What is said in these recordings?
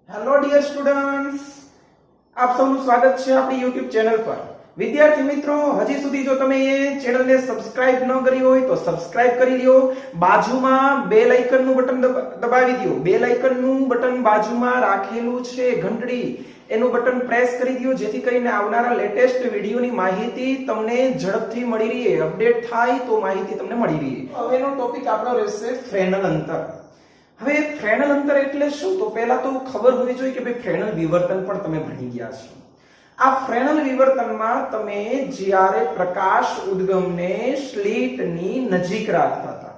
Hello dear students, આપ સૌનું સ્વાગત છે આપણી YouTube ચેનલ પર। વિદ્યાર્થી મિત્રો, હજી સુધી જો તમે એ ચેનલને સબસ્ક્રાઇબ ન કરી હોય તો સબસ્ક્રાઇબ કરી લ્યો। બાજુમાં બેલ આઇકનનું બટન દબાવી દો। બેલ આઇકનનું બટન બાજુમાં રાખેલું છે ઘંટડી, એનું બટન પ્રેસ કરી દો જેથી કરીને આવનારા લેટેસ્ટ વિડિયોની માહિતી તમને ઝડપથી મળી રહે, અપડેટ થાય તો માહિતી તમને મળી રહે। હવેનો ટોપિક આપણો રહેશે ફ્રેનલ અંતર। હવે ફ્રેનલ અંતર એટલે શું? તો પહેલા તો ખબર હોવી જોઈએ કે ભાઈ ફ્રેનલ વિવર્તન પણ તમે ભણી ગયા છો। આ ફ્રેનલ વિવર્તનમાં તમે જ્યારે પ્રકાશ ઉદ્ગમને સ્લિટની નજીક રાખતા હતા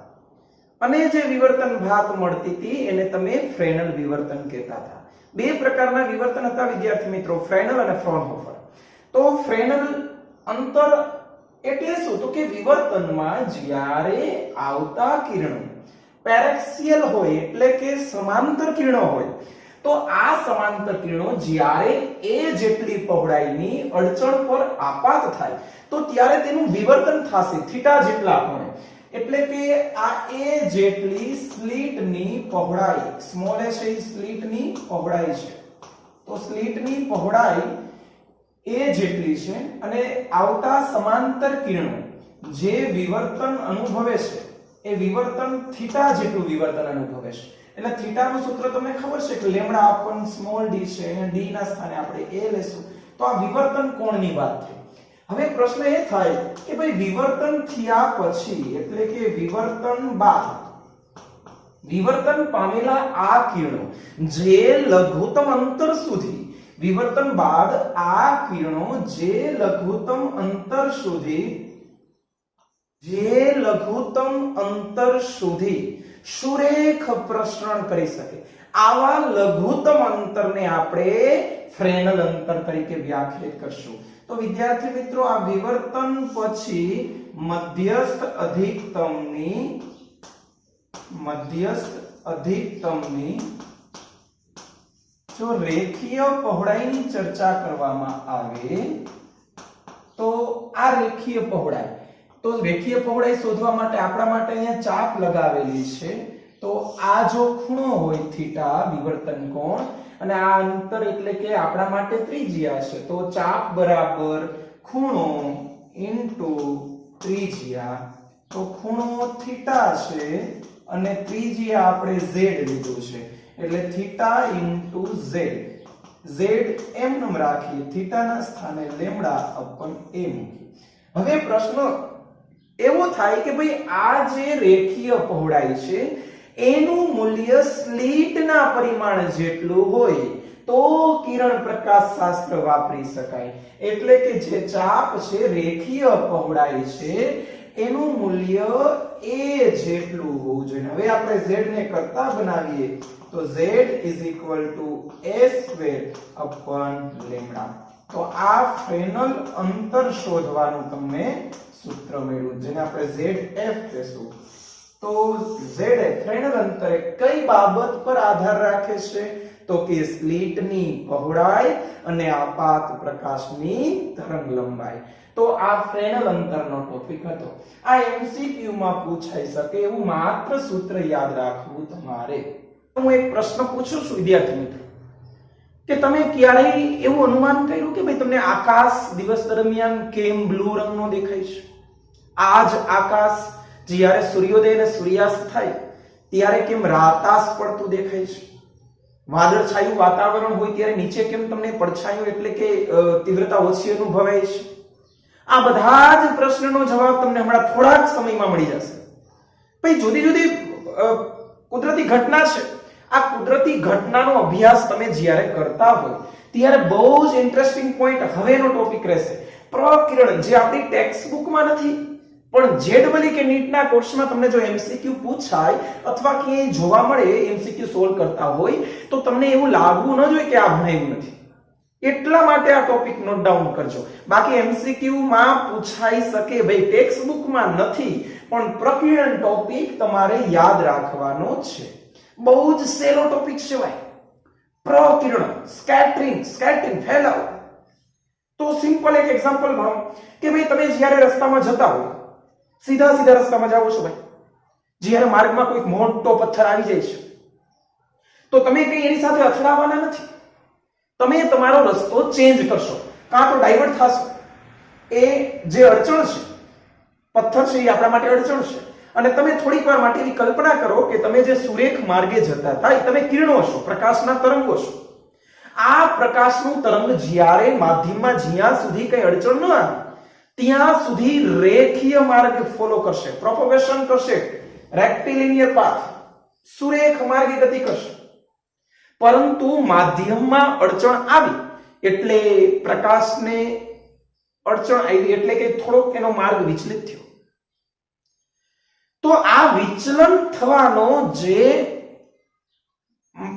અને જે વિવર્તન ભાત મળતી હતી એને તમે ફ્રેનલ વિવર્તન કહેતા હતા। બે પ્રકારના વિવર્તન હતા વિદ્યાર્થી મિત્રો, ફ્રેનલ અને ફ્રોનહોફર। તો ફ્રેનલ અંતર એટલે શું? તો કે વિવર્તનમાં જ્યારે આવતા કિરણો પેરેક્સિયલ હોય એટલે કે સમાંતર કિરણો હોય, તો આ સમાંતર કિરણો જ્યારે a જેટલી પહોળાઈની અડચણ પર આપાત થાય તો ત્યારે તેનું વિવર્તન થશે થીટા જેટલા કોણે। એટલે કે આ a જેટલી સ્લિટની પહોળાઈ, સ્મોલ a છે સ્લિટની પહોળાઈ છે, તો સ્લિટની પહોળાઈ a જેટલી છે અને આવતા સમાંતર કિરણો જે વિવર્તન અનુભવે છે એ વિવર્તન થીટા જેટલું વિવર્તન અનુભવે છે। એટલે થીટાનું સૂત્ર તમને ખબર છે કે લેમ્ડા અપોન સ્મોલ d છે, અહીંયા d ના સ્થાને આપણે a લેશું, તો આ વિવર્તન કોણની વાત થઈ। હવે પ્રશ્ન એ થાય કે ભાઈ વિવર્તન થયા પછી એટલે કે વિવર્તન બાદ વિવર્તન પામેલા આ કિરણો જે લઘુત્તમ અંતર સુધી વિવર્તન બાદ આ કિરણો જે લઘુત્તમ અંતર સુધી સુરેખ પ્રસરણ કરી શકે, આવા લઘુત્તમ અંતરને આપણે ફ્રેનલ અંતર તરીકે વ્યાખ્યાયિત કરશું। તો વિદ્યાર્થી મિત્રો, આ વિવર્તન પછી મધ્યસ્થ અધિકતમની જો રેખીય પહોળાઈની ચર્ચા કરવામાં આવે તો આ રેખીય પહોળાઈ, તો રેખીય પહોળાઈ શોધવા માટે આપણા માટે અહીંયા ચાપ લગાવેલી છે। તો આ જો ખૂણો હોય થીટા વિવર્તન કોણ અને આ અંતર એટલે કે આપણા માટે ત્રિજ્યા છે, તો ચાપ બરાબર ખૂણો ઇન્ટુ ત્રિજ્યા। તો ખૂણો થીટા છે અને ત્રિજ્યા આપણે z લીધું છે, એટલે થીટા ઇન્ટુ z, z એમ રાખીએ, થીટાના સ્થાને લેમ્ડા અપન a મૂકીએ। હવે પ્રશ્ન એવો થાય કે ભાઈ આ જે રેખીય પહોળાઈ છે એનું મૂલ્ય સ્લિટના પરિમાણ જેટલું હોય તો કિરણ પ્રકાશ શાસ્ત્ર વાપરી શકાય। એટલે કે જે ચાપ છે રેખીય પહોળાઈ છે એનું મૂલ્ય a જેટલું હોવું જોઈએ। હવે આપણે z ને કરતા બનાવીએ તો z a² લેમ્ડા। તો આ ફ્રેનલ અંતર શોધવાનું તમને સૂત્ર મળ્યું જેને આપણે ZF કહેશું। તો ZF ફ્રેનલ અંતર કઈ બાબત પર આધાર રાખે છે? તો કે સ્લિટની પહોળાઈ અને આપાત પ્રકાશની તરંગ લંબાઈ। તો આ ફ્રેનલ અંતરનો ટોપિક હતો। આ MCQ માં પૂછાઈ શકે એવું માત્ર સૂત્ર યાદ રાખવું તમારે। હું એક પ્રશ્ન પૂછું છું વિદ્યાર્થી મિત્રો કે તમે ક્યારેય એવું અનુમાન કર્યું કે ભાઈ તમને આકાશ દિવસ દરમિયાન કેમ બ્લુ રંગનો દેખાય છે? આ જ આકાશ જ્યારે સૂર્યોદય અને સૂર્યાસ્ત થાય ત્યારે કેમ રાતાશ પડતું દેખાય છે? વાદળછાયું વાતાવરણ હોય ત્યારે નીચે કેમ તમને પડછાયો એટલે કે તીવ્રતા ઓછી અનુભવાય છે? આ બધા જ પ્રશ્નનો જવાબ તમને હમણાં થોડાક સમયમાં મળી જશે। ભાઈ જુદી જુદી કુદરતી ઘટના છે, આ કુદરતી ઘટનાનો અભ્યાસ તમે જ્યારે કરતા હોય ત્યારે બહુ જ ઇન્ટરેસ્ટિંગ પોઈન્ટ હવેનો ટોપિક રહેશે પ્રકિરણ, જે આપણી ટેક્સ્ટ બુકમાં નથી પણ જેડબલી કે નીટના કોર્સમાં તમને જો એમસીક્યુ પૂછાય અથવા ક્યાંય જોવા મળે એમસીક્યુ સોલ્વ કરતા હોય તો તમને એવું લાગવું ન જોઈએ કે આ ભણાયું નથી, એટલા માટે આ ટોપિક નોટ ડાઉન કરજો। બાકી એમસીક્યુ માં પૂછાઈ શકે, ભાઈ ટેક્સ્ટ બુકમાં નથી પણ પ્રકિરણ ટોપિક તમારે યાદ રાખવાનો છે। બહુ જ સેલો ટોપિક છે ભાઈ પ્રકિરણ, સ્કેટરિંગ ફેલાવ। તો સિમ્પલ એક એક્ઝામ્પલ ભણો કે ભાઈ તમે જ્યારે રસ્તામાં જતા હોય, સીધા રસ્તામાં જાઓ છો ભાઈ, જ્યારે માર્ગમાં કોઈક મોટો પથ્થર આવી જાય છે તો તમે કઈ એની સાથે અથડાવાના નથી, તમે તમારો રસ્તો ચેન્જ કરશો, કાં તો ડાયવર્ટ થશો. એ જે અડચણ છે, પથ્થર છે, એ આપણા માટે અડચણ છે, અને તમે થોડીક વાર માટે એવી કલ્પના કરો કે તમે જે સુરેખ માર્ગે જતા હતા એ તમે કિરણો છો, પ્રકાશના તરંગો છો. આ પ્રકાશનું તરંગ જ્યારે માધ્યમમાં જ્યાં સુધી કઈ અડચણ ન આવે ત્યાં સુધી રેખીય માર્ગ ફોલો કરશે, પ્રોપોગેશન કરશે, રેક્ટિલિનિયર પાથ, સુરેખ માર્ગે ગતિ કરશે. પરંતુ માધ્યમમાં અડચણ આવી એટલે પ્રકાશને અડચણ આવી એટલે કે થોડોક એનો માર્ગ વિચલિત થયો. તો આ વિચલન થવાનો જે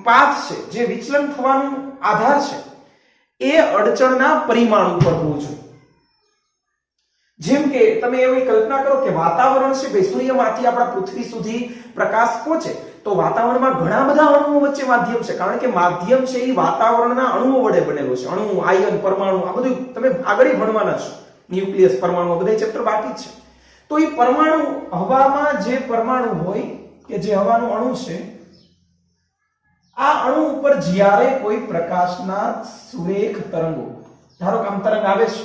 પાથ છે, જે વિચલન થવાનો આધાર છે, એ અડચણના પરિમાણ ઉપર હોવું જોઈએ. જેમ કે તમે એવી કલ્પના કરો કે વાતાવરણ છે ભાઈ, સૂર્યમાંથી આપણા પૃથ્વી સુધી પ્રકાશ પહોંચે તો વાતાવરણમાં ઘણા બધા અણુઓ વચ્ચે માધ્યમ છે, કારણ કે માધ્યમ છે એ વાતાવરણના અણુઓ વડે બનેલો છે. અણુ, આયન, પરમાણુ, આ બધું તમે આગળ ભણવાના છો. ન્યુક્લિયસ, પરમાણુ, બધા ચેપ્ટર બાકી છે. તો એ પરમાણુ, હવામાં જે પરમાણુ હોય કે જે હવાનું અણુ છે, આ અણુ ઉપર જ્યારે કોઈ પ્રકાશના સુરેખ તરંગો, ધારો કે આમ તરંગ આવે છે,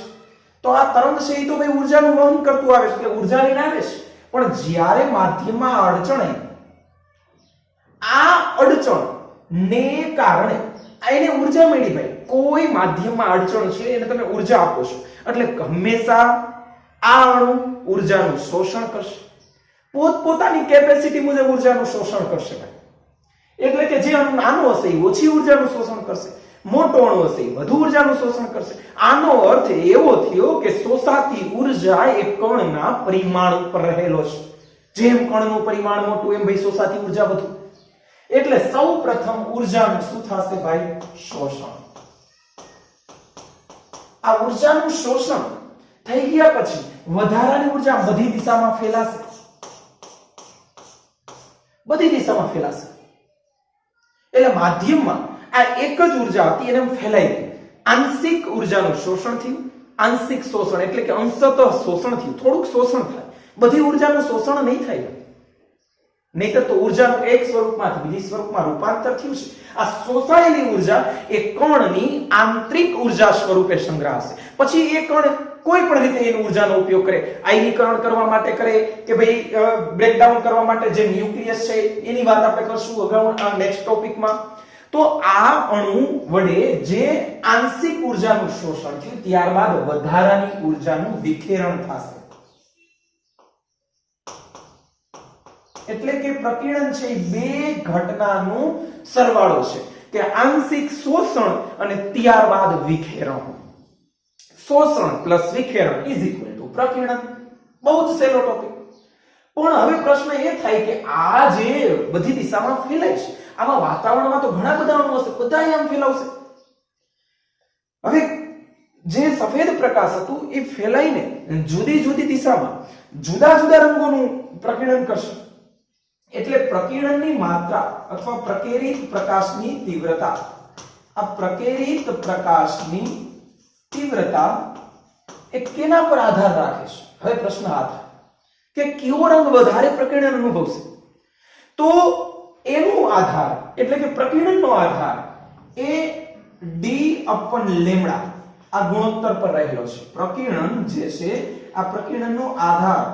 તો આ તરંગ છે એ તો ભાઈ ઊર્જાનું વહન કરતું આવે છે, એટલે ઊર્જા લઈને આવે છે. પણ જ્યારે માધ્યમમાં અડચણ આવી, આ અડચણ ને કારણે એને ઊર્જા મળી. ભાઈ કોઈ માધ્યમમાં અડચણ છે એને તમે ઊર્જા આપો છો, એટલે હંમેશા આ અણુ ઊર્જાનું શોષણ કરશે, પોતપોતાની કેપેસિટી મુજબ ઊર્જાનું શોષણ કરશે. એટલે કે જે અણુ નાનો હશે એ ઓછી ઊર્જાનું શોષણ કરશે, મોટો અણુ હશે એ વધુ ઊર્જાનું શોષણ કરશે. આનો અર્થ એવો થયો કે શોષાતી ઊર્જા એ કણના પરિમાણ ઉપર રહેલો છે. જેમ કણનું પરિમાણ મોટું એમ ભાઈ શોષાતી ઊર્જા વધુ. એટલે સૌપ્રથમ ઊર્જાનું શું થશે ભાઈ? શોષણ. આ ઊર્જાનું શોષણ થઈ ગયા પછી વધારાની ઊર્જા બધી દિશામાં ફેલાશે, બધી દિશામાં ફેલાશે. એટલે માધ્યમમાં આ એક જ ઊર્જા હતી એને ફેલાઈ ગઈ. આંશિક ઊર્જાનું શોષણ થયું. આંશિક શોષણ એટલે કે અંશતઃ શોષણ થયું, થોડુંક શોષણ થાય, બધી ઊર્જાનું શોષણ નહીં થાય. નહીતર તો ઊર્જાનું એક સ્વરૂપમાંથી બીજી સ્વરૂપમાં રૂપાંતર થયું છે. આ શોષાયેલી ઊર્જા એ કણની આંતરિક ઊર્જા સ્વરૂપે સંગ્રહાશે. પછી એ કણ કોઈ પણ રીતે એની ઊર્જાનો ઉપયોગ કરે, આયનીકરણ કરવા માટે કરે કે ભાઈ બ્રેકડાઉન કરવા માટે, જે ન્યુક્લિયસ છે એની વાત આપણે કરશું અગાઉ નેક્સ્ટ ટોપિકમાં. તો આ અણુ વડે જે આંશિક ઊર્જાનું શોષણ થયું, ત્યારબાદ વધારાની ઊર્જાનું વિખેરણ થશે. એટલે કે પ્રકીર્ણન છે એ બે ઘટનાનું સરવાળો છે, કે આંશિક શોષણ અને ત્યારબાદ વિખેરણ. શોષણ પ્લસ વિખેરણ ઇઝ ઇક્વલ ટુ પ્રકીર્ણન. બહુ જ સહેલો ટોપિક. પણ હવે પ્રશ્ન એ થાય કે આ જે બધી દિશામાં ફેલાય છે, આમાં વાતાવરણમાં તો ઘણા બધા અણુઓ હશે, બધા આમ ફેલાવશે. હવે જે સફેદ પ્રકાશ હતું એ ફેલાઈને જુદી જુદી દિશામાં જુદા જુદા રંગોનું પ્રકીર્ણન કરશે. એટલે પ્રકીર્ણનની માત્રા અથવા પ્રકેરિત પ્રકાશની તીવ્રતા, આ પ્રકેરિત પ્રકાશની તીવ્રતા એ કેના પર આધાર રાખે છે? હવે પ્રશ્ન આ થાય કે કયો રંગ વધારે પ્રકીર્ણન અનુભવશે? તો એનું આધાર એટલે કે પ્રકીર્ણનનો આધાર એ d/λ આ ગુણોત્તર પર રહેલો છે. પ્રકીર્ણન જે છે, આ પ્રકીર્ણનનો આધાર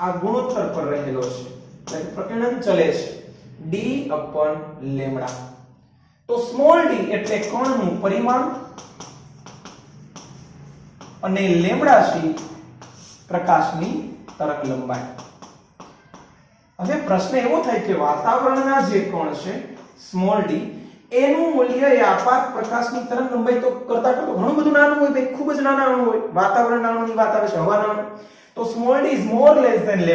આ ગુણોત્તર પર રહેલો છે. એટલે પ્રકીર્ણન ચલે છે d/λ. તો સ્મોલ d એટલે કણનું પરિમાણ અને λc પ્રકાશની તરંગ લંબાઈ. હવે પ્રશ્ન એવો થાય કે વાતાવરણના જે કણ છે સ્મોલ d, એનું મૂલ્ય એ આપાત પ્રકાશની તરંગ લંબાઈ તો કરતા ઘણું બધું નાનું હોય ભાઈ, ખૂબ જ નાના અણુ હોય. વાતાવરણના અણુની વાત આવે છે, હવાના અણુ. તો small d is more less than λ.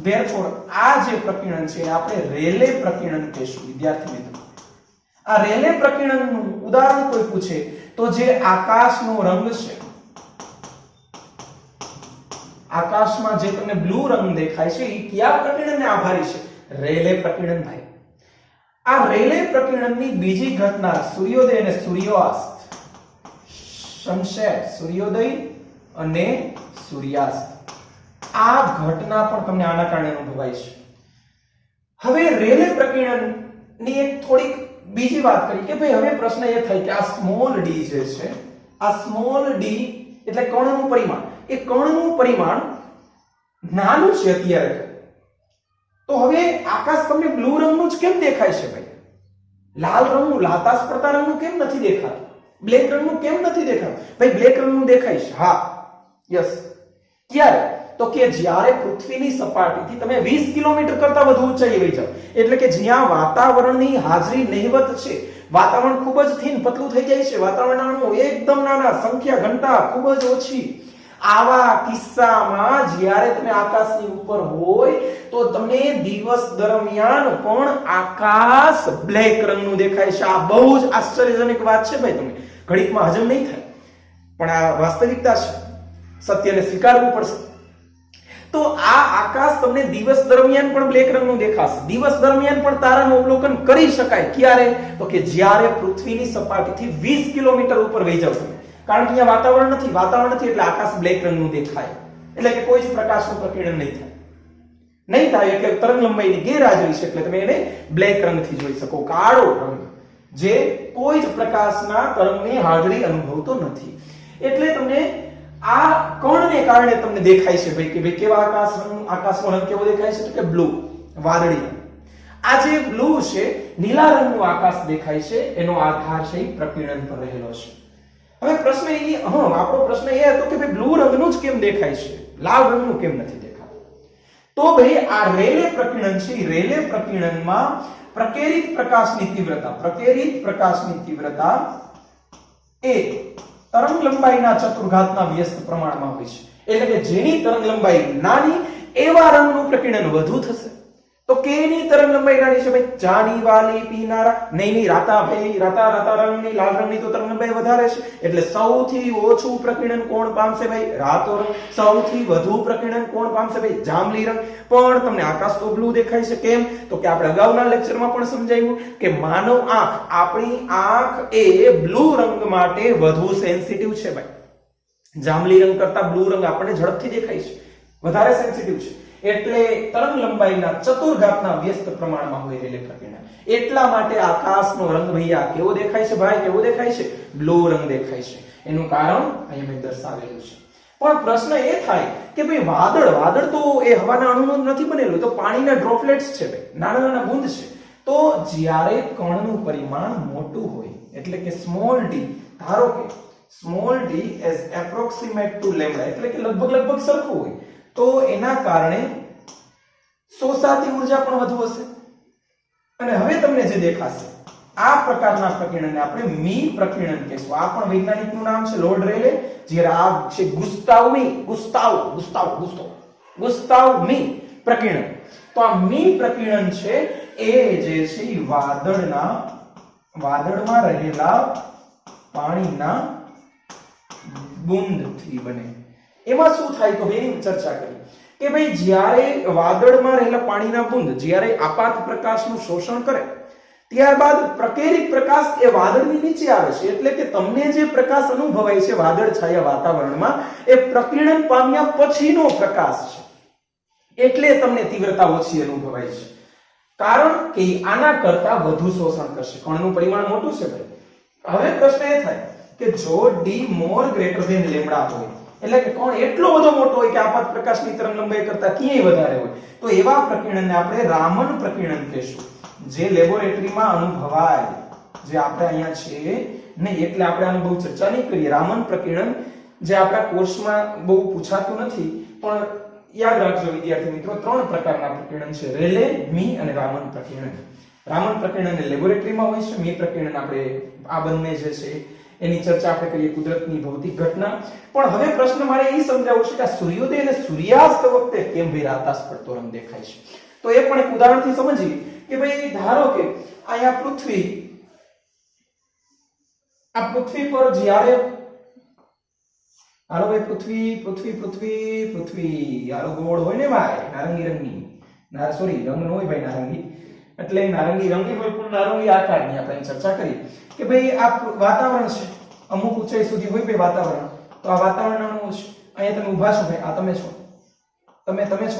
therefore આ જે પ્રકીર્ણન છે આપણે રેલે પ્રકીર્ણન કહીશું. વિદ્યાર્થી મિત્રો, આ રેલે પ્રકીર્ણનનું ઉદાહરણ કોઈ પૂછે તો જે આકાશનો રંગ છે, આકાશમાં જે તમને બ્લુ રંગ દેખાય છે એ કયા પ્રકીર્ણનને આભારી છે? રેલે પ્રકીર્ણન. ભાઈ આ રેલે પ્રકીર્ણનની બીજી ઘટના સૂર્યોદય અને સૂર્યાસ્ત, સનસેટ, સૂર્યોદય અને સૂર્યાસ્ત, આ ઘટના પણ તમને આના કારણે અનુભવાય છે. હવે રેલે પ્રકીર્ણનની એક થોડીક બીજી વાત કરી કે ભાઈ હવે પ્રશ્ન એ થાય કે આ સ્મોલ ડી જે છે, આ સ્મોલ ડી એટલે કણનું પરિમાણ, એ કણનું પરિમાણ નાનું છે અત્યારે, તો હવે આકાશ તમને બ્લુ રંગનું જ કેમ દેખાય છે ભાઈ? લાલ રંગનું, લાતાશ પડતા રંગનું કેમ નથી દેખાતું? બ્લેક રંગનું કેમ નથી દેખાતું? ભાઈ બ્લેક રંગનું દેખાય છે. હા, યસ. ક્યારે? તો કે જ્યારે પૃથ્વીની સપાટીથી તમે 20 કિલોમીટર કરતા વધુ ઊંચાઈએ વહી જાવ, એટલે કે જ્યાં વાતાવરણની હાજરી નહિવત છે, વાતાવરણ ખૂબ જ થીન પતલું થઈ જાય છે, વાતાવરણના અણુઓ એકદમ નાના, સંખ્યા ઘનતા ખૂબ જ ઓછી, આવા કિસ્સામાં જ્યારે તમે આકાશની ઉપર હોય તો તમને દિવસ દરમિયાન પણ આકાશ બ્લેક રંગનું દેખાય છે. આ બહુ જ આશ્ચર્યજનક વાત છે ભાઈ, તમે ઘડીકમાં હજમ નહીં થાય, પણ આ વાસ્તવિકતા છે, સત્યને સ્વીકારવું પડશે. તો આ આકાશ તમને દિવસ દરમિયાન પણ બ્લેક રંગનું દેખાશે. દિવસ દરમિયાન પણ તારાનું અવલોકન કરી શકાય. ક્યારે? તો કે જ્યારે પૃથ્વીની સપાટીથી 20 કિલોમીટર ઉપર વહી જાવ તમે, કારણ કે અહીંયા વાતાવરણ નથી, વાતાવરણ નથી એટલે આકાશ બ્લેક રંગનું દેખાય, એટલે કે કોઈ જ પ્રકાશનું પ્રકીર્ણન નહીં થાય એટલે તરંગ લંબાઈની ગેરહાજરી છે, એટલે તમે એને બ્લેક રંગથી જોઈ શકો, કાળો રંગ જે કોઈ જ પ્રકાશના તરંગની હાજરી અનુભવતો નથી. એટલે તમને આ કણને કારણે તમને દેખાય છે ભાઈ કે ભાઈ કેવા આકાશનો રંગ કેવો દેખાય છે? તો કે બ્લુ, વાદળી. આ જે બ્લુ છે, નીલા રંગનું આકાશ દેખાય છે, એનો આધાર છે પ્રકીર્ણન પર રહેલો છે. હવે પ્રશ્ન આપણો પ્રશ્ન એ હતો કે ભાઈ બ્લુ રંગનું જ કેમ દેખાય છે, લાલ રંગનું કેમ નથી દેખાતું? તો ભાઈ આ રેલે પ્રકીર્ણન છે, રેલે પ્રકીર્ણનમાં પ્રકેરિત પ્રકાશની તીવ્રતા એ તરંગ લંબાઈના ચતુર્ઘાતના વ્યસ્ત પ્રમાણમાં હોય છે. એટલે કે જેની તરંગ લંબાઈ નાની એવા રંગનું પ્રકીર્ણન વધુ થશે. તો કેની તરંગ લંબાઈ નાની છે ભાઈ? જાની વાલી પીનારા નહીં, રાતા ભાઈ, રાતા રંગની, લાલ રંગની તો તરંગ લંબાઈ વધારે છે, એટલે સૌથી ઓછું પ્રકીર્ણન કોણ પામશે ભાઈ? રાતો રંગ. સૌથી વધુ પ્રકીર્ણન કોણ પામશે ભાઈ? જાંબલી રંગ. પણ તમને આકાશ તો બ્લુ દેખાય છે, કેમ? તો કે આપણે અગાઉના લેક્ચરમાં પણ સમજાવ્યું કે માનવ આંખ, આપણી આંખ એ બ્લુ રંગ માટે વધુ સેન્સિટિવ છે ભાઈ. જાંબલી રંગ કરતા બ્લુ રંગ આપણને ઝડપથી દેખાય છે, વધારે સેન્સિટિવ છે, એટલે તરંગ લંબાઈના ચતુર્ઘાતના વ્યસ્ત પ્રમાણમાં હોય રેલે પ્રકીર્ણન. એટલા માટે આકાશનો રંગ ભૈયા કેવો દેખાય છે ભાઈ? કેવો દેખાય છે? બ્લુ રંગ દેખાય છે. એનું કારણ અહીંયા મેં દર્શાવેલું છે. પણ પ્રશ્ન એ થાય કે ભાઈ વાદળ તો એ હવાના અણુનું નથી બનેલું, તો પાણીના ડ્રોપલેટ્સ છે ભાઈ, નાના બુંદ છે. તો જ્યારે કણનું પરિમાણ મોટું હોય, એટલે કે સ્મોલ ડી, ધારો કે small D as approximate to lambda, એટલે કે લગભગ સરખું હોય, તો એના કારણે શોષાતી ઉર્જા પણ વધુ હશે. અને હવે તમને જે દેખાશે આ પ્રકારના પ્રકીર્ણનને આપણે મી પ્રકીર્ણન કહીશું. આ પણ વૈજ્ઞાનિકનું નામ છે લોર્ડ રેલે. જ્યારે આ છે ગુસ્તાવ મી પ્રકીર્ણન. તો આ મી પ્રકીર્ણન છે એ જે છે વાદળમાં રહેલા પાણીના બુંદથી બને. એમાં શું થાય તો એની ચર્ચા કરી કે ભાઈ જ્યારે વાદળમાં રહેલા પાણીના બુંદ જ્યારે આપાત પ્રકાશનું શોષણ કરે, ત્યારબાદ પ્રકેરિત પ્રકાશ એ વાદળની નીચે આવે છે, એટલે કે તમને જે પ્રકાશ અનુભવાય છે વાદળછાયા વાતાવરણમાં, એ પ્રકીર્ણન પામ્યા પછીનો પ્રકાશ છે, એટલે તમને તીવ્રતા ઓછી અનુભવાય છે, કારણ કે આના કરતા વધુ શોષણ કરશે. કણનું પરિમાણ મોટું છે ભાઈ. હવે પ્રશ્ન એ થાય કે જો d મોર ગ્રેટર ધેન લેમ્ડા હોય, એટલે કે કોણ એટલો બધો મોટો હોય કે આપાત પ્રકાશની તરંગ લંબાઈ કરતા ક્યાંય વધારે હોય, તો એવા પ્રકીર્ણનને આપણે રામન પ્રકીર્ણન કહીશું, જે લેબોરેટરીમાં અનુભવાય, જે આપણે અહીંયા છે નહીં, એટલે આપણે આની બહુ ચર્ચા નહીં કરીએ. રામન પ્રકીર્ણન જે આપણા કોર્સમાં બહુ પૂછાતું નથી, પણ યાદ રાખજો વિદ્યાર્થી મિત્રો, 3 પ્રકારના પ્રકીર્ણન છે: રેલે, મી અને રામન પ્રકીર્ણન. રામન પ્રકીર્ણન લેબોરેટરીમાં હોય છે, મી પ્રકીર્ણન આપણે આ બંને જે છે એની ચર્ચા આપણે કરીએ, કુદરતની ભૌતિક ઘટના. પણ હવે પ્રશ્ન મારે એ સમજાવવું છે કે સૂર્યોદય અને સૂર્યાસ્ત વખતે કેમ ભાઈ રાતાશ પડતો રંગ દેખાય છે? તો એ પણ એક ઉદાહરણથી સમજીએ કે ભાઈ ધારો કે અહીંયા પૃથ્વી પર જ્યારે હાલો ભાઈ પૃથ્વી હાલો ગોળ હોય ને ભાઈ, નારંગી રંગની, રંગ નો હોય ભાઈ નારંગી, એટલે નારંગી રંગી હોય પણ નારંગી આકારની આપણે ચર્ચા કરી કે ભાઈ આ વાતાવરણ છે, અમુક ઊંચાઈ સુધી હોય ભાઈ વાતાવરણ. તો આ વાતાવરણ અણુઓ છે, અહીંયા તમે ઊભા છો ભાઈ, આ તમે છો,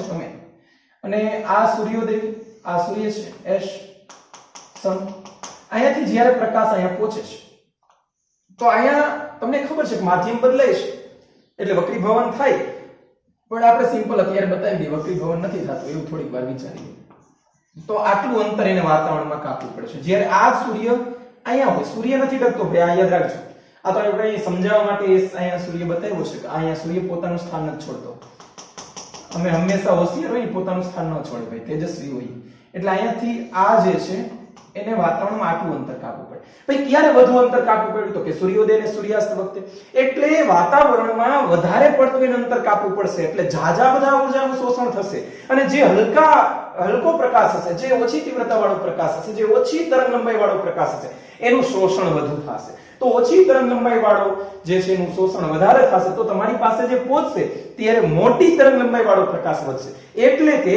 તમે અને આ સૂર્યોદય, આ સૂર્ય છે એસ સન, અહીંયાથી જ્યારે પ્રકાશ અહીંયા પહોંચે છે તો અહીંયા તમને ખબર છે કે માધ્યમ બદલાય છે એટલે વક્રીભવન થાય, પણ આપણે સિમ્પલ અત્યારે બતાવી દઈએ વક્રીભવન નથી થતું એવું થોડીક વાર વિચારીએ. તો આટલું અંતર એને વાતાવરણમાં કાપવું પડે છે. જ્યારે આ સૂર્ય અહીંયા હોય, સૂર્ય નથી ડગતો ભાઈ, આ યાદ રાખજો. આ તો આપણે સમજાવવા માટે અહીંયા સૂર્ય બતાવ્યો છે કે અહીંયા સૂર્ય પોતાનું સ્થાન નથી છોડતો. અમે હંમેશા હોશિયાર હોય પોતાનું સ્થાન ન છોડે ભાઈ, તેજસ્વી હોય. એટલે અહીંયાથી આ જે છે એને વાતાવરણમાં આટલું અંતર કાપવું પડે. ભાઈ ક્યારે વધુ અંતર કાપવું પડ્યું? તો કે સૂર્યોદય અને સૂર્યાસ્ત વખતે. એટલે વાતાવરણમાં વધારે પડતું એને અંતર કાપવું પડશે, એટલે ઝાઝા બધા ઊર્જાનું શોષણ થશે. અને જે હલકો પ્રકાશ હશે, જે ઓછી તીવ્રતા વાળો પ્રકાશ હશે, જે ઓછી તરંગ લંબાઈ વાળો પ્રકાશ હશે, એનું શોષણ વધુ થશે. તો ઓછી તરંગ લંબાઈ વાળો જે છે એનું શોષણ વધારે થશે, તો તમારી પાસે જે પહોંચશે ત્યારે મોટી તરંગ લંબાઈ વાળો પ્રકાશ વધશે. એટલે કે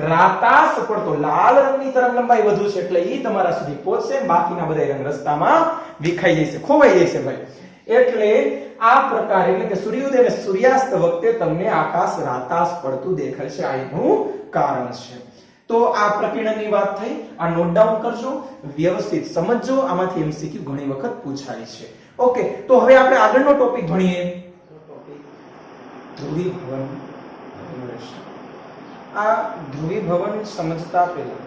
રાતાશ પડતો લાલ રંગની તરંગ લંબાઈ વધુ છે એટલે ઈ તમારા સુધી પહોંચશે, બાકીના બધા રંગ રસ્તામાં વિખાઈ જશે, ખોવાઈ જશે ભાઈ. એટલે આ પ્રકાર એટલે કે સૂર્યોદય અને સૂર્યાસ્ત વખતે તમને આકાશ રાતાશ પડતું દેખાય છે, આ એનું કારણ છે. તો આ પ્રકીર્ણનની વાત થઈ, આ નોટ ડાઉન કરજો, વ્યવસ્થિત સમજજો, આમાંથી એમસીક્યુ ઘણી વખત પૂછાય છે. ઓકે, તો હવે આપણે આગળનો ટોપિક ભણીએ. ધ્રુવીભવન. આ ધ્રુવીભવન સમજતા પહેલા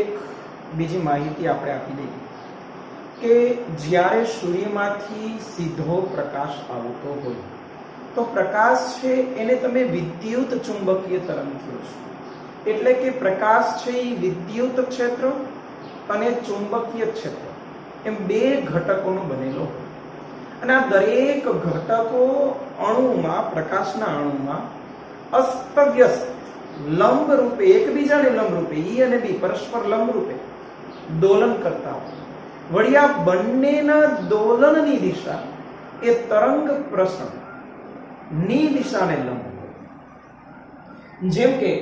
એક બીજી માહિતી આપણે આપી દઈએ કે જ્યારે સૂર્યમાંથી સીધો પ્રકાશ આવતો હોય તો પ્રકાશ છે એને તમે વિદ્યુત ચુંબકીય તરંગ કહો છો. એટલે કે પ્રકાશ છે એ વિદ્યુત ક્ષેત્ર અને ચુંબકીય ક્ષેત્ર એમ બે ઘટકોનો બનેલો હોય. અને આ દરેક ઘટકો અણુમાં, પ્રકાશના અણુમાં અસ્તવ્યસ્ત લંબ રૂપે, એકબીજાને લંબ રૂપે, ઈ અને બી પરસ્પર લંબ રૂપે દોલન કરતા હોય. વળી આ બંનેના દોલનની દિશા એ તરંગ પ્રસરણની દિશાને લંબ હોય. જેમ કે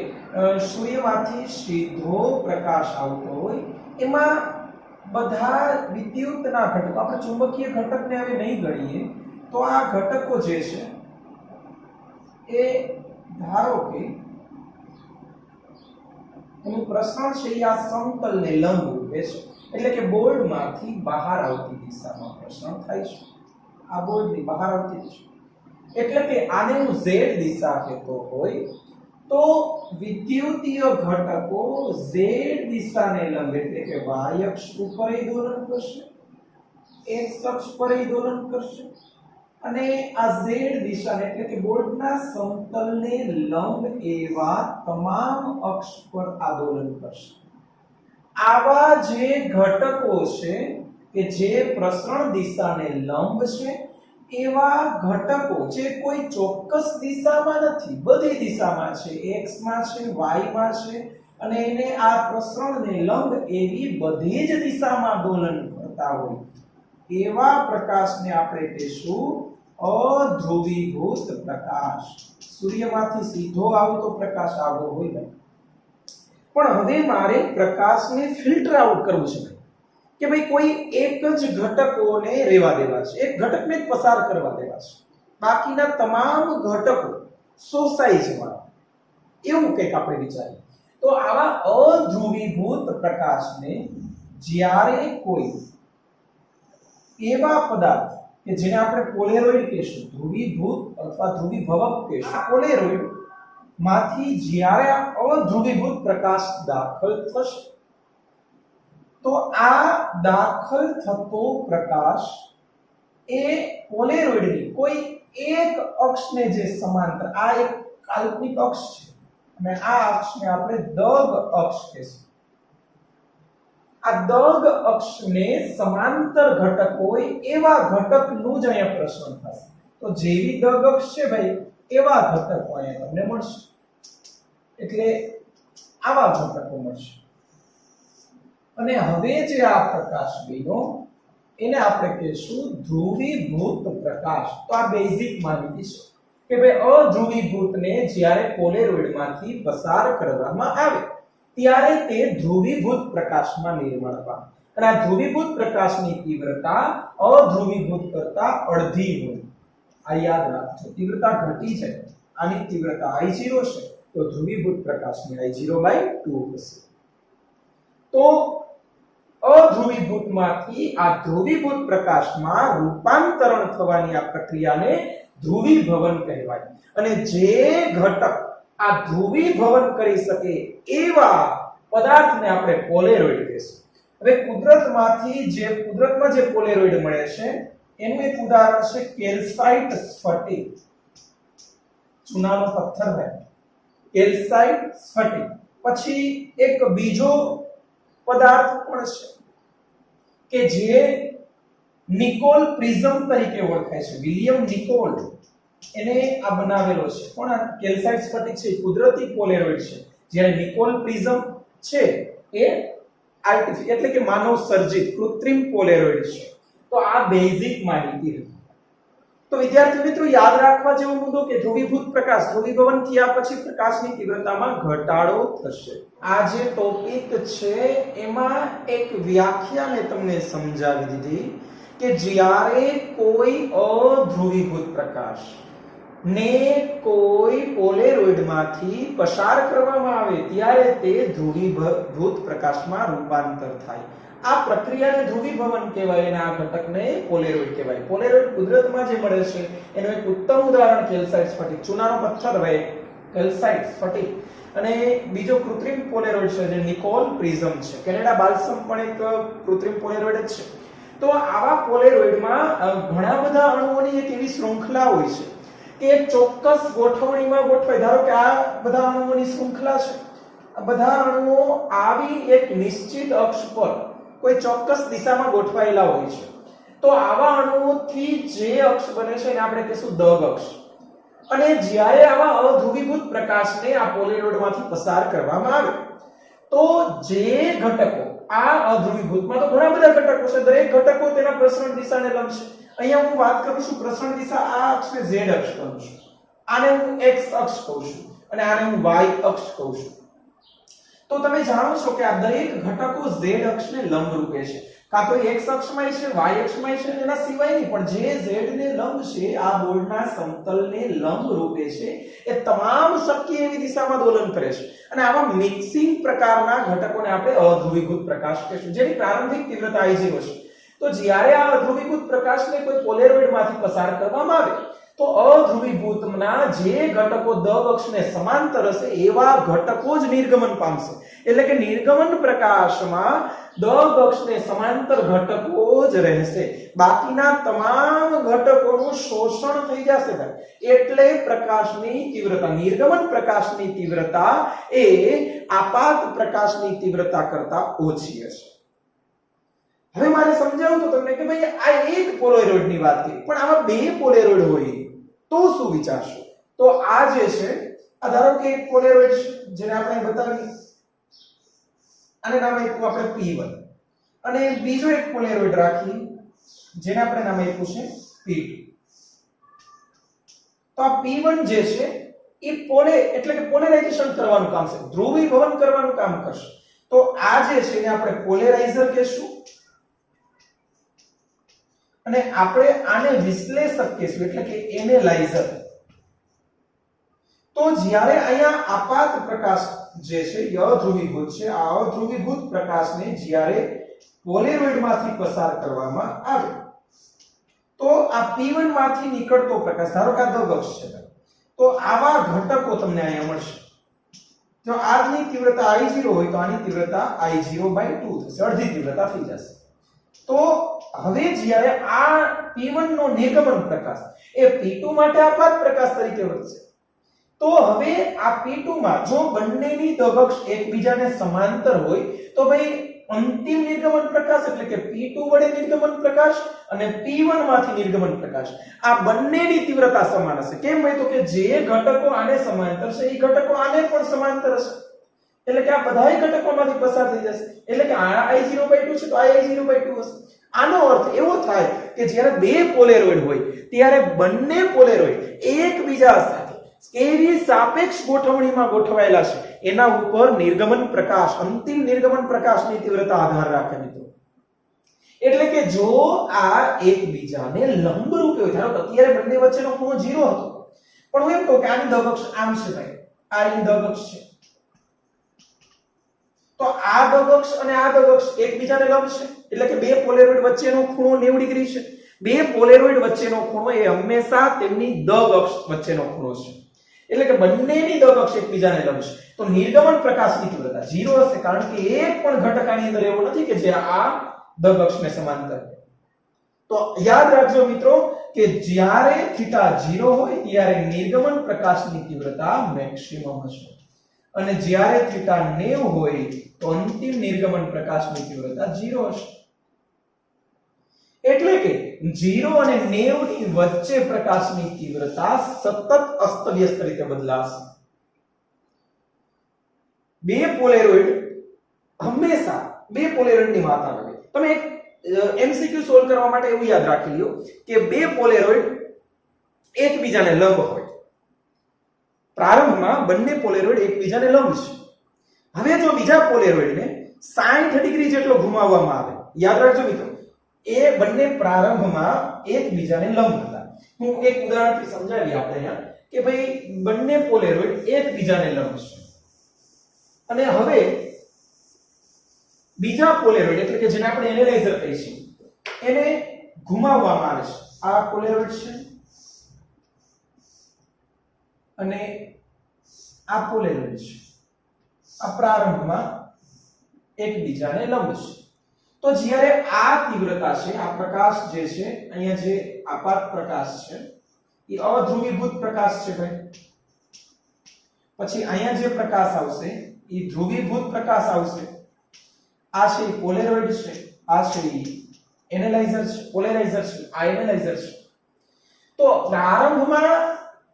સૂર્યમાંથી સીધો પ્રકાશ આવતો હોય એમાં બધા વિદ્યુતના ઘટકો, આપણે ચુંબકીય ઘટકને હવે નહીં ગણીએ તો આ ઘટકો જે છે એ ધારો કે એનું પ્રસરણ છે એ આ સમતલને લંબ રૂપે છે. એટલે કે બોર્ડમાંથી બહાર આવતી દિશામાં પ્રસરણ થાય છે. આ બોર્ડની બહાર આવતી દિશા એટલે કે આને હું z દિશા કહેતો હોય તો વિદ્યુતીય ઘટકો z દિશાને લંબ એટલે કે y અક્ષ ઉપર દોલન કરશે, x અક્ષ પર દોલન કરશે અને આ z દિશાને એટલે કે બોર્ડના સમતલને લંબ એવા તમામ અક્ષ પર આંદોલન કરશે. આવા જે ઘટકો છે કે જે પ્રસરણ દિશાને લંબ છે એવા ઘટકો જે કોઈ ચોક્કસ દિશામાં નથી, બધી દિશામાં છે, x માં છે, y માં છે અને એને આ પ્રસરણને લંબ એવી બધી જ દિશામાં દોલન કરતા હોય એવા પ્રકાશને આપણે કહીશું અધ્રુવીભૂત પ્રકાશ. સૂર્યમાંથી સીધો આવતો પ્રકાશ આવો હોય. પણ હવે મારે પ્રકાશને ફિલ્ટર આઉટ કરવું છે કે ભાઈ કોઈ એક જ ઘટકોને રહેવા દેવા છે, એક ઘટકને જ પસાર કરવા દેવા છે, બાકીના તમામ ઘટકો શોષાઈ જવા, એવું કંઈક આપણે વિચારીએ. તો આવા અધ્રુવીભૂત પ્રકાશને જ્યારે કોઈ એવા પદાર્થ કે જેને આપણે પોલેરોઇડ કહીશું, ધ્રુવીભૂત અથવા ધ્રુવીભવક કહીશું, પોલેરોઇડ માંથી જ્યારે અધ્રુવીભૂત પ્રકાશ દાખલ થશે તો આ દાખલ થતો પ્રકાશ એ પોલેરોઇડની કોઈ એક અક્ષને જે સમાંતર, આ એક કાલ્પનિક અક્ષ છે અને આ અક્ષને આપણે દગ અક્ષ કહીશું. આ દગ અક્ષને સમાંતર ઘટક હોય એવા ઘટકનું જ અહીંયા પ્રસરણ થશે. તો જેવી દગ અક્ષ છે ભાઈ એવા ઘટકો અહીંયા તમને મળશે. એટલે આવા ઘટકો મળશે. અને હવે જે આ પ્રકાશ બન્યો એને આપણે કહીશું ધ્રુવીભૂત પ્રકાશ. તો આ બેઝિક માહિતી છે કે ભાઈ અધ્રુવીભૂતને જ્યારે પોલેરોઇડમાંથી પસાર કરવામાં આવે ત્યારે તે ધ્રુવીભૂત પ્રકાશમાં નિર્માણ પામે. અને આ ધ્રુવીભૂત પ્રકાશની તીવ્રતા અધ્રુવીભૂત કરતા અડધી હોય. આ યાદ રાખજો, તીવ્રતા ઘટી જાય, આની તીવ્રતા I0 છે તો તો ધ્રુવીભૂત પ્રકાશની I0/2 હશે। તો અધ્રુવીભૂતમાંથી આ ધ્રુવીભૂત પ્રકાશમાં રૂપાંતરણ થવાની આ પ્રક્રિયાને ધ્રુવીભવન કહેવાય। અને જે ઘટક આ ધ્રુવીભવન કરી શકે એવા પદાર્થને આપણે પોલેરોઇડ કહીશું। હવે કુદરતમાં જે પોલેરોઇડ મળે છે એનું એક ઉદાહરણ છે કેલ્સાઇટ સ્ફટિક, ચૂનાનો પથ્થર है કેલ્સાઇટ સ્ફટિક। પછી એક બીજો પદાર્થ પણ છે કે જે નિકોલ પ્રિઝમ તરીકે ઓળખાય છે, વિલિયમ નિકોલ એને આ બનાવેલો છે। પણ આ કેલ્સાઇટ સ્ફટિક છે કુદરતી પોલેરોઇડ છે, જ્યારે નિકોલ પ્રિઝમ છે એ આર્ટિફિશિયલ એટલે કે માનવ સર્જિત કૃત્રિમ પોલેરોઇડ છે। તો આ બેઝિક માહિતી હતી। તો વિદ્યાર્થી મિત્રો યાદ રાખવા જેવો મુદ્દો કે ધ્રુવીભૂત પ્રકાશ ધ્રુવીભવન થયા પછી પ્રકાશની તીવ્રતામાં ઘટાડો થશે। આ જે ટોપિક છે એમાં એક વ્યાખ્યા મેં તમને સમજાવી દીધી કે જ્યારે કોઈ અધ્રુવીભૂત પ્રકાશ ને કોઈ પોલેરોઇડમાંથી પસાર કરવામાં આવે ત્યારે તે ધ્રુવીભૂત પ્રકાશમાં રૂપાંતર થાય। આ પ્રક્રિયાને ધ્રુવીભવન કહેવાય અને આ ઘટકને પોલેરોઇડ કહેવાય। પોલેરોઇડ કુદરતમાં જે મળે છે એનું એક ઉત્તમ ઉદાહરણ કેલ્સાઇટ સ્ફટિક, ચૂનાનો પથ્થર હોય કેલ્સાઇટ સ્ફટિક, અને બીજો કૃત્રિમ પોલેરોઇડ છે જે નિકોલ પ્રિઝમ છે। કેનેડા બાલ્સમ પણ એક કૃત્રિમ પોલેરોઇડ જ છે। તો આવા પોલેરોઇડમાં ઘણા બધા અણુઓની એક એવી શૃંખલા હોય છે કે એક ચોક્કસ ગોઠવણીમાં ગોઠવાય। ધારો કે આ બધા અણુઓની શૃંખલા છે, આ બધા અણુઓ આવી એક નિશ્ચિત અક્ષ પર કોઈ ચોક્કસ દિશામાં ગોઠવાયેલા હોય છે। તો આવા અણુઓથી જે અક્ષ બને છે એને આપણે કહીશું દગ અક્ષ। અને જ્યારે આવા અધ્રુવીભૂત પ્રકાશને આ પોલેરોઇડમાંથી પસાર કરવામાં આવે તો જે ઘટકો આ અધ્રુવીભૂતમાં તો ઘણા બધા ઘટકો છે, દરેક ઘટકો તેના પ્રસરણ દિશાને લંબ છે। અહીંયા હું વાત કરું છું પ્રસરણ દિશા આ અક્ષને z અક્ષ કહું છું, આને હું x અક્ષ કહું છું અને આને હું y અક્ષ કહું છું। તો તમે જાણો છો કે આ દરેક ઘટકો z અક્ષને લંબ રૂપે છે, કાં તો x અક્ષમાં છે y અક્ષમાં છે, એના સિવાયની પણ જે z ને લંબ છે આ બોર્ડના સમતલને લંબ રૂપે છે એ તમામ શક્ય એવી દિશામાં દોલન કરે છે। અને આવા મિક્સિંગ પ્રકારના ઘટકોને આપણે અધ્રુવીભૂત પ્રકાશ કહીશું, જેની પ્રારંભિક તીવ્રતા I0 છે। તો જ્યારે આ અધ્રુવીભૂત પ્રકાશને કોઈ પોલેરોઇડમાંથી પસાર કરવામાં આવે તો અધ્રુવીભૂતના જે ઘટકો દગ અક્ષને સમાંતર હશે એવા ઘટકો જ નિર્ગમન પામશે। એટલે કે નિર્ગમન પ્રકાશમાં દગ અક્ષને સમાંતર ઘટકો જ રહેશે, બાકીના તમામ ઘટકોનું શોષણ થઈ જશે ભાઈ। એટલે પ્રકાશની તીવ્રતા, નિર્ગમન પ્રકાશની તીવ્રતા એ આપાત પ્રકાશની તીવ્રતા કરતા ઓછી હશે। હવે મારે સમજાવું તો તમને કે ભાઈ આ એક પોલેરોઇડની વાત કરી, પણ આમાં બે પોલેરોઇડ હોય તો શું વિચારશો? તો આ જે છે આ ધારો કે એક પોલેરોઇડ છે જેને આપણે બતાવી, આને નામ આપ્યું આપણે P1, અને બીજો એક પોલેરોઇડ રાખી જેને આપણે નામ આપ્યું છે P2। તો આ P1 જે છે એ એટલે કે પોલેરાઇઝેશન કરવાનું કામ છે, ધ્રુવીભવન કરવાનું કામ કરશે। તો આ જે છે એને આપણે પોલેરાઇઝર કહીશું અને આપણે આને વિશ્લેષક કહીશું એટલે કે એનાલાઇઝર। તો જ્યારે અહીંયા આપાત પ્રકાશ જે છે એ અધ્રુવીભૂત છે, આ અધ્રુવીભૂત પ્રકાશને જ્યારે પોલેરોઇડમાંથી પસાર કરવામાં આવે તો આ P1 માંથી નીકળતો પ્રકાશ, ધારો કે આ દગ અક્ષ છે, તો આવા ઘટકો તમને અહીંયા મળશે। જો આની તીવ્રતા I0 હોય તો આની તીવ્રતા I0/2 થશે, અડધી તીવ્રતા થઈ જશે। તો હવે જ્યારે આ P1 નો નિર્ગમન પ્રકાશ એ P2 માટે આપાત પ્રકાશ તરીકે વર્તશે। તો હવે આ P2 માં જો બંનેની દગ અક્ષ એકબીજાને સમાંતર હોય તો ભાઈ અંતિમ નિર્ગમન પ્રકાશ એટલે કે P2 વડે નિર્ગમન પ્રકાશ અને P1 માંથી નિર્ગમન પ્રકાશ આ બંનેની તીવ્રતા સમાન હશે। કેમ ભાઈ? તો કે જે ઘટકો આને સમાંતર છે એ ઘટકો આને પણ સમાંતર હશે, એટલે કે આ બધાય ઘટકોમાંથી પસાર થઈ જશે। એટલે કે આ I0/2 છે તો આ I0/2 હશે। આનો અર્થ એવો થાય કે જ્યારે બે પોલેરોઇડ હોય ત્યારે બંને પોલેરોઇડ એકબીજા સાથે કેવી સાપેક્ષ ગોઠવણીમાં ગોઠવાયેલા છે એના ઉપર નિર્ગમન પ્રકાશ, અંતિમ નિર્ગમન પ્રકાશની તીવ્રતા આધાર રાખે મિત્રો। એટલે કે જો આ એકબીજાને લંબ રૂપે હોય, ધારો કે અત્યારે બંને વચ્ચેનો ખૂણો 0 હતો, પણ હું એમ કહું કે આની દગ અક્ષ આમ છે ભાઈ, આ ઈ દગક્ષ છે. તો આ દગક્ષ અને આ દગક્ષ એકબીજાને લંબ છે, એટલે કે બે પોલેરોઇડ વચ્ચેનો ખૂણો 90 ડિગ્રી છે. બે પોલેરોઇડ વચ્ચેનો ખૂણો એ હંમેશા તેમની દગક્ષ વચ્ચેનો ખૂણો છે, એટલે કે બંનેની દગક્ષ એકબીજાને લંબ છે. તો નિર્ગમન પ્રકાશની તીવ્રતા 0 હશે, કારણ કે એક પણ ઘટક આની અંદર એવો નથી કે જે આ દગક્ષને સમાંતર. તો યાદ રાખજો મિત્રો કે જ્યારે થીટા 0 હોય ત્યારે નિર્ગમન પ્રકાશની તીવ્રતા મેક્સિમમ હશે, અને જ્યારે થીટા 90 હોય તો અંતિમ નિર્ગમન પ્રકાશની તીવ્રતા 0 હશે. એટલે કે 0 અને 90 ની વચ્ચે પ્રકાશની તીવ્રતા સતત અસ્તવ્યસ્ત રીતે બદલાશે. બે પોલેરોઇડ હંમેશા બે પોલેરોઇડની વાત આવે. તમે એક એમસીક્યુ સોલ્વ કરવા માટે એવું યાદ રાખી લ્યો કે બે પોલેરોઇડ એકબીજાને લંબ હોય. પ્રારંભમાં બંને પોલેરોઇડ એકબીજાને લંબ છે. હવે જો બીજા પોલેરોઇડને 60 ડિગ્રી જેટલો ઘુમાવવામાં આવે, યાદ રાખજો મિત્રો, એ બંને પ્રારંભમાં એકબીજાને લંબ હતા. હું એક ઉદાહરણથી સમજાવી આપણે અહીંયા કે ભાઈ બંને પોલેરોઇડ એકબીજાને લંબ છે, અને હવે બીજા પોલેરોઇડ એટલે કે જેને આપણે એનાલાઇઝર કહીશું એને ઘુમાવવામાં આવે છે. આ પોલેરોઇડ છે અને આ પોલેરોઇડ છે. આ પ્રારંભમાં એકબીજાને લંબ છે. તો જ્યારે આ તીવ્રતા છે, આ પ્રકાશ જે છે, અહીંયા જે આપાત પ્રકાશ છે એ અધ્રુવીભૂત પ્રકાશ છે ભાઈ. પછી અહીંયા જે પ્રકાશ આવશે એ ધ્રુવીભૂત પ્રકાશ આવશે. આ છે પોલેરોઇડ છે, આ છે એનાલાઇઝર છે, પોલેરાઇઝર છે, આ એનાલાઇઝર છે. તો પ્રારંભમાં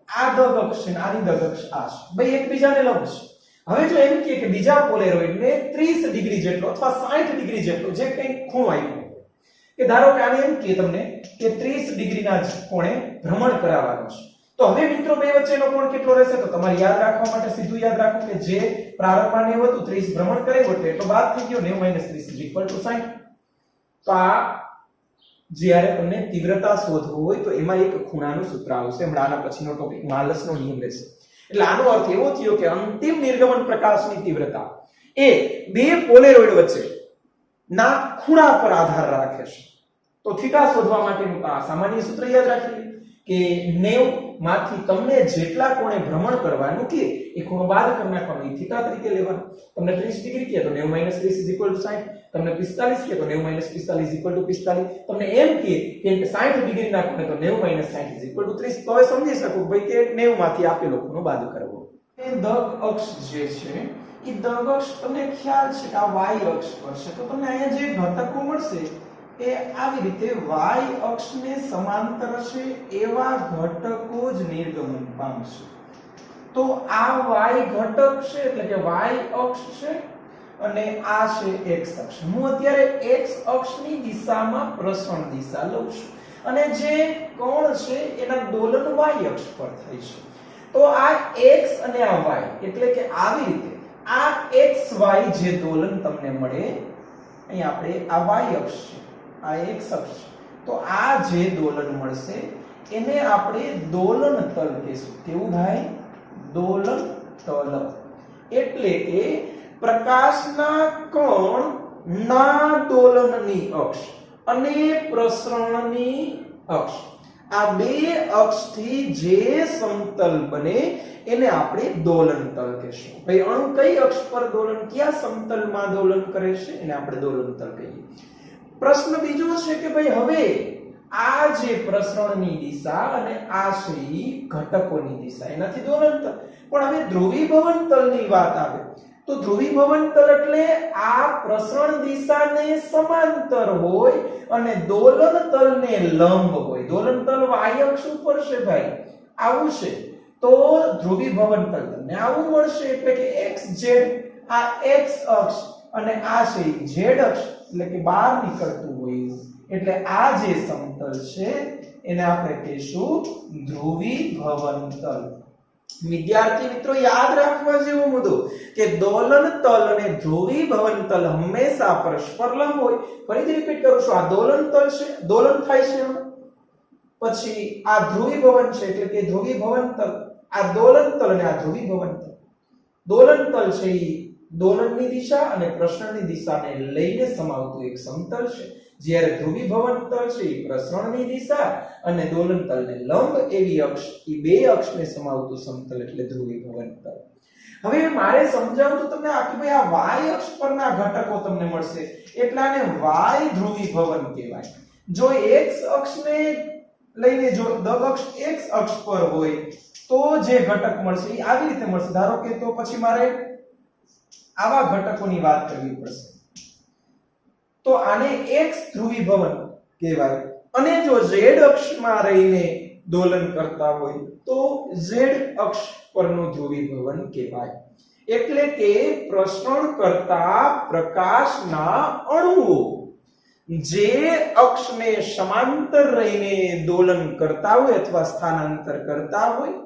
આ દગક્ષ છે, આની દગક્ષ આ છે, ભાઈ એકબીજાને લંબ છે. હવે જો એમ કે બીજા પોલેરોઇડને 30 ડિગ્રી જેટલો અથવા 60 ડિગ્રી જેટલો જે કંઈ ખૂણો આપ્યો, કે ધારો કે આને એમ કે તમને કે 30 ડિગ્રીના કોણે ભ્રમણ કરાવવાનું છે, તો હવે મિત્રો બે વચ્ચેનો કોણ કેટલો રહેશે? તો તમારે યાદ રાખવા માટે સીધું યાદ રાખો કે જે પ્રારંભમાં 90 હતું 30 ભ્રમણ કરાવ્યું એટલે એટલો બાદ થઈ ગયો 90 - 30 = 60. તો આ જ્યારે તમને તીવ્રતા શોધવું હોય તો એમાં એક ખૂણાનું સૂત્ર આવશે. હમણાં આના પછીનો ટોપિક માલસનો નિયમ રહેશે. એટલે આનો અર્થ એવો થયો કે અંતિમ નિર્ગમન પ્રકાશની તીવ્રતા એ બે પોલેરોઇડ વચ્ચે ના ખૂણા પર આધાર રાખે છે. તો થીટા શોધવા માટેનું આ સામાન્ય સૂત્ર યાદ રાખીએ કે 90 માંથી તમને જેટલા કોણે ભ્રમણ કરવાનું કે એ ખૂણો બાદ કરી નાખવાનો, એ થીટા તરીકે લેવાનો. તમને 30 ડિગ્રી કહે તો 90 - 30 = 60, તમને 45 કહે તો 90 - 45 = 45, તમને એમ કહે કે 60 ડિગ્રી નાખો તો 90 - 60 = 30. તો હવે સમજી શકો ભાઈ કે 90 માંથી આપેલો ખૂણો બાદ કરવો. એ દગ અક્ષ જે છે એ દગ અક્ષ તમને ખ્યાલ છે કે આ y અક્ષ પર છે, તો તમને અહીંયા જે ઘટકો મળશે એ આવી રીતે y અક્ષને સમાંતર છે એવા ઘટકો જ નિર્ગમન પામશે. તો આ y ઘટક છે એટલે કે y અક્ષ છે અને આ છે x અક્ષ. હું અત્યારે x અક્ષની દિશામાં પ્રસરણ દિશા લઉં છું અને જે કોણ છે એના દોલન y અક્ષ પર થાય છે. તો આ x અને આ y એટલે કે આવી રીતે આ xy જે દોલન તમને મળે, અહીં આપણે આ y અક્ષ છે, આ x અક્ષ છે, તો આ જે દોલન મળશે એને આપણે દોલન તલ કહીશું. કેવું થાય? દોલન તલ. એટલે કે પ્રકાશના કણના દોલનની અક્ષ અને પ્રસરણની અક્ષ, આ બે અક્ષથી જે સમતલ બને એને આપણે દોલન તલ કહીશું. ભાઈ અણુ કઈ અક્ષ પર દોલન, કયા સમતલમાં દોલન કરે છે એને આપણે દોલન તલ કહીએ. પ્રશ્ન બીજો છે કે ભાઈ હવે આ જે પ્રસરણની દિશા અને આ છે ઘટકોની દિશા, એનાથી દોલન તલ. પણ હવે ધ્રુવીભવન તલની વાત આવે તો ધ્રુવીભવન તલ એટલે આ પ્રસરણ દિશાને સમાંતર હોય અને દોલન તલને લંબ હોય. દોલન તલ y અક્ષ ઉપર છે ભાઈ, આવું છે. તો ધ્રુવીભવન તલ તમને આવું મળશે, એટલે કે xz, આ x અક્ષ અને આ છે z અક્ષ, એટલે કે બહાર નીકળતું હોય. એટલે આ જે સમતલ છે એને આપણે કહીશું ધ્રુવીભવન તલ. વિદ્યાર્થી મિત્રો યાદ રાખવા જેવો મુદ્દો કે દોલન તલ અને ધ્રુવીભવન તલ હંમેશા પરસ્પર લંબ હોય. ફરીથી રિપીટ કરું છું, આ દોલન તલ છે, દોલન થાય છે, પછી આ ધ્રુવીભવન છે એટલે કે ધ્રુવીભવન તલ, આ દોલન તલ અને આ ધ્રુવીભવન તલ. દોલનતલ છે એ દોલનની દિશા અને પ્રસરણની દિશાને લઈને સમાવતું એક સમતલ છે, જ્યારે ધ્રુવીભવન તલ છે એ પ્રસરણની દિશા અને દોલનતલને લંબ એવી અક્ષ, એ બે અક્ષને સમાવતું સમતલ એટલે ધ્રુવીભવન તલ. હવે મારે સમજાવતું તમને કે ભાઈ આ y અક્ષ પરના ઘટકો તમને મળશે એટલે આને y ધ્રુવીભવન કહેવાય. જો x અક્ષને લઈને જો દગક્ષ x અક્ષ પર હોય તો જે ઘટક મળશે એ આવી રીતે મળશે. ધારો કે તો પછી મારે આવા ઘટકોની વાત કરવી પડશે, તો આને x ધ્રુવીભવન કહેવાય. અને જો z અક્ષમાં રહીને દોલન કરતા હોય તો z અક્ષ પરનું ધ્રુવીભવન કહેવાય. એટલે કે પ્રસરણ કરતા પ્રકાશના અણુઓ જે અક્ષને સમાંતર રહીને દોલન કરતા હોય અથવા સ્થાનાંતર કરતા હોય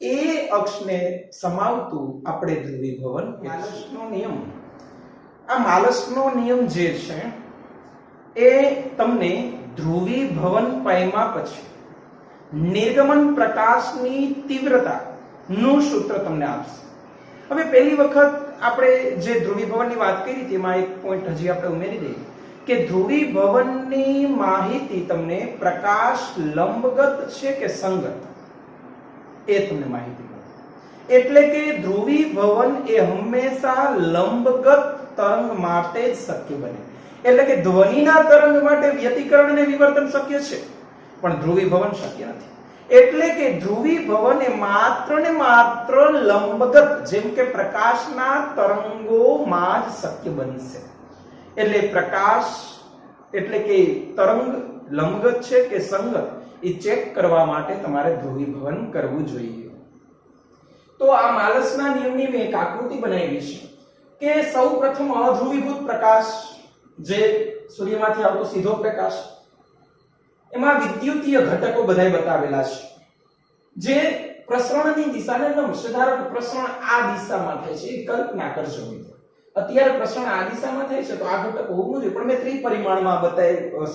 એ અક્ષને સમાવતું આપણે ધ્રુવીભવન. માલસનો નિયમ, આ માલસનો નિયમ જે છે એ તમને ધ્રુવીભવન પામ્યા પછી નિર્ગમન પ્રકાશની તીવ્રતા નું સૂત્ર તમને આપશે. હવે પહેલી વખત આપણે જે ધ્રુવીભવનની વાત કરી તેમાં એક પોઈન્ટ હજી આપણે ઉમેરી દઈએ કે ધ્રુવીભવનની માહિતી તમને પ્રકાશ લંબગત છે કે સંગત એ તમને માહિતી મળે. એટલે કે ધ્રુવીભવન એ હંમેશા લંબગત તરંગ માટે જ શક્ય બને. એટલે કે ધ્વનિના તરંગ માટે વ્યતિકરણ અને વિવર્તન શક્ય છે પણ ધ્રુવીભવન શક્ય નથી. એટલે કે ધ્રુવીભવન એ માત્ર ને માત્ર લંબગત, જેમ કે પ્રકાશના તરંગોમાં જ શક્ય બનશે. એટલે પ્રકાશ એટલે કે તરંગ લંબગત છે કે સંગત એ ચેક કરવા માટે તમારે ધ્રુવીભવન કરવું જોઈએ. તો આ માલસના નિયમની મેં એક આકૃતિ બનાવી છે કે સૌપ્રથમ અધ્રુવીભૂત પ્રકાશ જે સૂર્યમાંથી આવતો સીધો પ્રકાશ, એમાં વિદ્યુતીય ઘટકો બધાય બતાવેલા છે જે પ્રસરણની દિશાને લંબ છે. ધારો કે પ્રસરણ આ દિશામાં થાય છે, એ કલ્પના કરજો મિત્રો. અત્યારે પ્રસરણ આ દિશામાં થાય છે તો આ ઘટકો હોવું જોઈએ, પણ મેં ત્રિપરિમાણમાં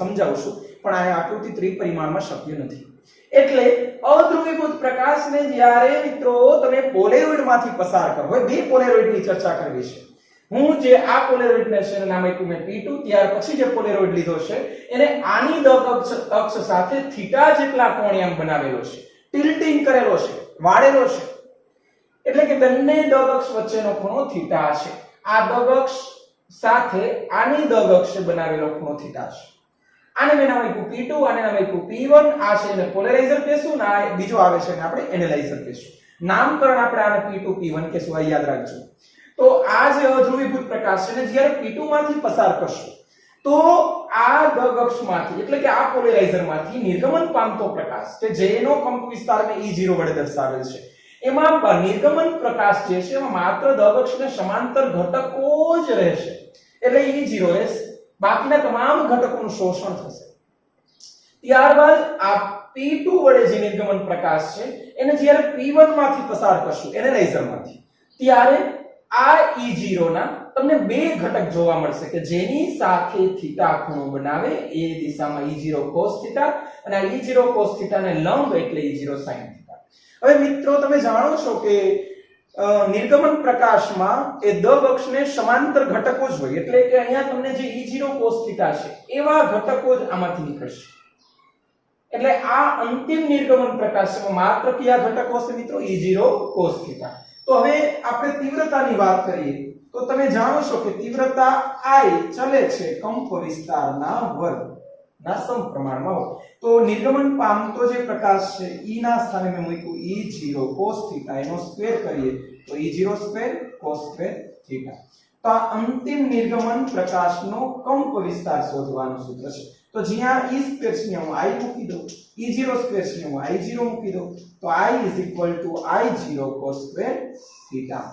સમજાવું છું, પણ આ આકૃતિ ત્રિપરિમાણમાં શક્ય નથી. એટલે અધ્રુવીભૂત પ્રકાશને જ્યારે મિત્રો તમે પોલેરોઇડમાંથી પસાર કરો, હવે બે પોલેરોઇડની ચર્ચા કરવી છે. હું જે આ પોલેરોઇડને છે નામ આપ્યું મેં P2, ત્યાર પછી જે પોલેરોઇડ લીધો છે એને આની દગ અક્ષ સાથે થીટા જેટલા કોણિયામ બનાવેલો છે, ટિલ્ટિંગ કરેલો છે, વાળેલો છે. એટલે કે બંને દગ અક્ષ વચ્ચેનો ખૂણો થીટા છે. આ દગ અક્ષ સાથે આની દગ અક્ષે બનાવેલો ખૂણો થીટા છે. આને મેં નામ આપ્યું P2, આને નામ આપ્યું P1. આ છે એને પોલેરાઇઝર કહેશું ને આ બીજો આવે છે એને આપણે એનાલાઇઝર કહેશું. નામકરણ આપણે આને P2 P1 કહેશું, આ યાદ રાખજો. તો આ જે અધ્રુવીભૂત પ્રકાશ છે ને જ્યારે P2 માંથી પસાર કરશો તો આ દગ અક્ષમાંથી એટલે કે આ પોલેરાઇઝરમાંથી નિર્ગમન પામતો પ્રકાશ કે જેનો કંપ વિસ્તાર મેં E0 વડે દર્શાવેલ છે, એમાં નિર્ગમન પ્રકાશ જે છે એમાં માત્ર દગ અક્ષને સમાંતર ઘટકો જ રહેશે. એટલે E0 એ બાકીના તમામ ઘટકોનું શોષણ થશે. ત્યારબાદ આ P2 વડે જે નિર્ગમન પ્રકાશ છે એને જ્યારે P1 માંથી પસાર કરશું એનાલાઇઝરમાંથી, ત્યારે આ E0 ના તમને બે ઘટક જોવા મળશે કે જેની સાથે થીટા ખૂણો બનાવે. એ દિશામાં E0 cos થીટા અને આ E0 cos થીટા ને લંબ એટલે E0 sin થીટા. હવે મિત્રો તમે જાણો છો કે નિર્ગમન પ્રકાશમાં એ દગ અક્ષને સમાંતર ઘટકો જ હોય. એટલે કે અહીંયા તમને જે E0 cos થીટા છે એવા ઘટકો જ આમાંથી નીકળશે. એટલે આ અંતિમ નિર્ગમન પ્રકાશમાં માત્ર કયા ઘટકો હશે મિત્રો? E0 cos theta. તો હવે આપણે તીવ્રતાની વાત કરીએ તો તમે જાણો છો કે તીવ્રતા I ચલે છે કંપ વિસ્તારના વર્ગના સમપ્રમાણમાં હોય. તો નિર્ગમન પામતો જે પ્રકાશ છે E ના સ્થાને મેં મૂક્યું E0 cos થીટા, એનો સ્ક્વેર કરીએ તો E0 square cos square theta. તો આ અંતિમ નિર્ગમન પ્રકાશનો કંપ વિસ્તાર શોધવાનું સૂત્ર છે. તો જ્યાં E સ્ક્વેર છે હું I મૂકી દઉં, E0 સ્ક્વેર છે હું I0 મૂકી દઉં, તો I I0 cos square theta.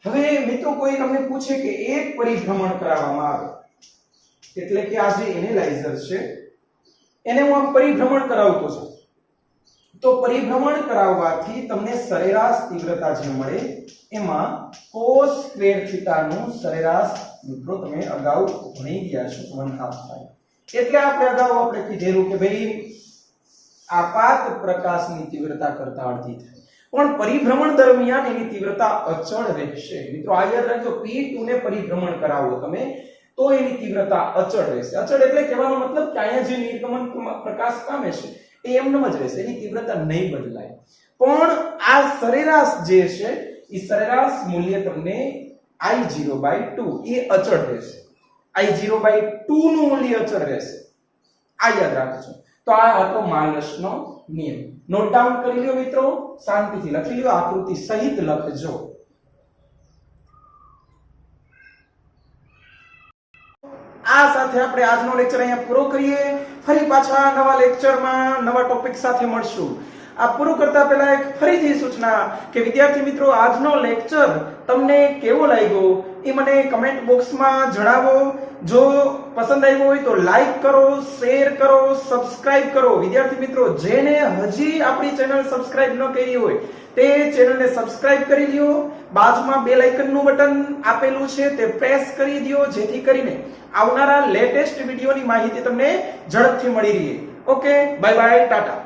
હવે મિત્રો કોઈ તમને પૂછે કે એક પરિભ્રમણ કરાવવામાં આવે, એટલે કે આ જે એનાલાઇઝર છે એને હું આમ પરિભ્રમણ કરાવતો છું, તો પરિભ્રમણ કરાવવાથી તમને સરેરાશ તીવ્રતા જે મળે એમાં cos સ્ક્વેર થીટા નું સરેરાશ મિત્રો તમે અગાઉ ભણી ગયા છો 1/2 થાય. એટલે આપણે કીધેલું કે ભાઈ આપાત પ્રકાશની તીવ્રતા કરતા અડધી થાય. પણ પરિભ્રમણ દરમિયાન એની તીવ્રતા અચળ રહેશે. મિત્રો આ યાદ રાખજો, P2 ને પરિભ્રમણ કરાવો તમે તો એની તીવ્રતા અચળ રહેશે. અચળ એટલે કહેવાનો મતલબ કે અહીંયા જે નિર્ગમન પ્રકાશ પામે છે એ એમનેમ જ રહેશે, એની તીવ્રતા નહીં બદલાય. પણ આ સરેરાશ જે છે એ સરેરાશ મૂલ્ય તમને I0/2 એ અચળ રહેશે. I0/2 નું મૂલ્ય અચળ રહેશે. આ યાદ રાખજો. તો આ હતો માલરસનો નિયમ. નોટ ડાઉન કરી લ્યો મિત્રો, શાંતિથી લખી લ્યો, આકૃતિ સહિત લખજો. આ સાથે આપણે આજનો લેક્ચર અહીંયા પૂરો કરીએ. ફરી પાછા નવા લેક્ચરમાં નવા ટોપિક સાથે મળશું. આ પૂરું કરતા પહેલા એક ફરીથી સૂચના કે વિદ્યાર્થી મિત્રો, આજનો લેક્ચર તમને કેવો લાગ્યો એ મને કમેન્ટ બોક્સમાં જણાવો. જો પસંદ આવ્યો હોય તો લાઈક કરો, શેર કરો, સબસ્ક્રાઇબ કરો. વિદ્યાર્થી મિત્રો, જેને હજી આપણી ચેનલ સબસ્ક્રાઇબ ન કરી હોય તે ચેનલને સબસ્ક્રાઇબ કરી લ્યો. બાજુમાં બેલ આઇકનનું બટન આપેલું છે તે પ્રેસ કરી દો, જેથી કરીને આવનારા લેટેસ્ટ વિડીયોની માહિતી તમને ઝડપથી મળી રહે. Okay, bye bye, Tata.